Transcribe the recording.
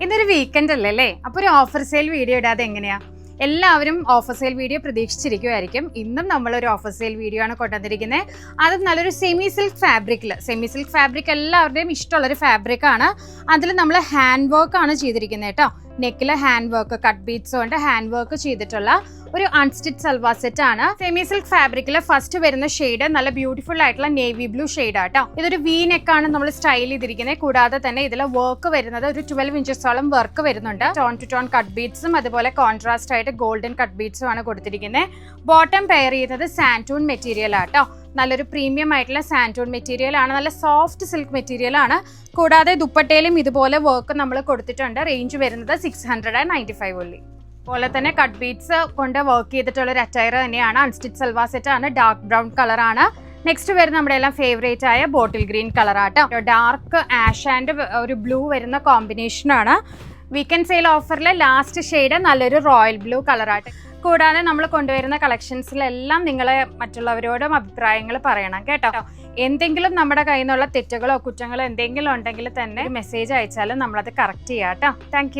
ഇന്നൊരു വീക്കെൻഡ് അല്ലേ? അപ്പോൾ ഒരു ഓഫർ സെയിൽ വീഡിയോ ഇടാതെ എങ്ങനെയാ? എല്ലാവരും ഓഫർ സെയിൽ വീഡിയോ പ്രതീക്ഷിച്ചിരിക്കുമായിരിക്കും. ഇന്നും നമ്മളൊരു ഓഫർ സെയിൽ വീഡിയോ ആണ് കൊണ്ടുവന്നിരിക്കുന്നത്. അത് നല്ലൊരു സെമി സിൽക്ക് ഫാബ്രിക് എല്ലാവരുടെയും ഇഷ്ടമുള്ളൊരു ഫാബ്രിക് ആണ്. അതിൽ നമ്മൾ ഹാൻഡ് വർക്ക് ആണ് ചെയ്തിരിക്കുന്നത് കേട്ടോ. നെക്കിൽ ഹാൻഡ് വർക്ക്, കട്ട് ബീഡ്സ് കൊണ്ട് ഹാൻഡ് വർക്ക് ചെയ്തിട്ടുള്ള ഒരു അൺസ്റ്റിച്ച് സൽവാർ സെറ്റ് ആണ്. സെമി സിൽക്ക് ഫാബ്രിക്കിൽ ഫസ്റ്റ് വരുന്ന ഷെയ്ഡ് നല്ല ബ്യൂട്ടിഫുൾ ആയിട്ടുള്ള നേവി ബ്ലൂ ഷെയ്ഡ് ആട്ടോ. ഇതൊരു വി നെക്കാണ് നമ്മൾ സ്റ്റൈൽ ചെയ്തിരിക്കുന്നത്. കൂടാതെ തന്നെ ഇതിൽ വർക്ക് വരുന്നത് ഒരു 12 ഇഞ്ചസോളം വർക്ക് വരുന്നുണ്ട്. ടോൺ ടു ടോൺ കട്ട് ബീഡ്സും അതുപോലെ കോൺട്രാസ്റ്റ് ആയിട്ട് ഗോൾഡൻ കട്ട് ബീഡ്സും ആണ് കൊടുത്തിരിക്കുന്നത്. ബോട്ടം പെയർ ചെയ്യുന്നത് സാൻറ്റൂൺ മെറ്റീരിയൽ ആട്ടോ. നല്ലൊരു പ്രീമിയം ആയിട്ടുള്ള സാൻറ്റൂൺ മെറ്റീരിയൽ ആണ്. നല്ല സോഫ്റ്റ് സിൽക്ക് മെറ്റീരിയൽ ആണ്. കൂടാതെ ദുപ്പട്ടയിലും ഇതുപോലെ വർക്ക് നമ്മൾ കൊടുത്തിട്ടുണ്ട്. റേഞ്ച് വരുന്നത് 695 ഉള്ളി. അതുപോലെ തന്നെ കട്ട് ബീഡ്സ് കൊണ്ട് വർക്ക് ചെയ്തിട്ടുള്ള ഒരു അറ്റയർ തന്നെയാണ്. അൺസ്റ്റിച്ച് സൽവാർ സെറ്റ് ആണ്. ഡാർക്ക് ബ്രൗൺ കളർ ആണ്. നെക്സ്റ്റ് വരുന്ന നമ്മുടെ എല്ലാം ഫേവറേറ്റ് ആയ ബോട്ടിൽ ഗ്രീൻ കളർ ആട്ടോ. ഡാർക്ക് ആഷ് ആൻഡ് ഒരു ബ്ലൂ വരുന്ന കോമ്പിനേഷൻ ആണ്. വീക്കെൻഡ് സെയിൽ ഓഫറിലെ ലാസ്റ്റ് ഷെയ്ഡ് നല്ലൊരു റോയൽ ബ്ലൂ കളർ ആയിട്ട്. കൂടാതെ നമ്മൾ കൊണ്ടുവരുന്ന കളക്ഷൻസിലെല്ലാം നിങ്ങൾ മറ്റുള്ളവരോടും അഭിപ്രായങ്ങൾ പറയണം കേട്ടോ. എന്തെങ്കിലും നമ്മുടെ കയ്യിൽ നിന്നുള്ള തെറ്റുകളോ കുറ്റങ്ങളോ എന്തെങ്കിലും ഉണ്ടെങ്കിൽ തന്നെ മെസ്സേജ് അയച്ചാലും നമ്മളത് കറക്റ്റ് ചെയ്യാം കേട്ടോ. താങ്ക്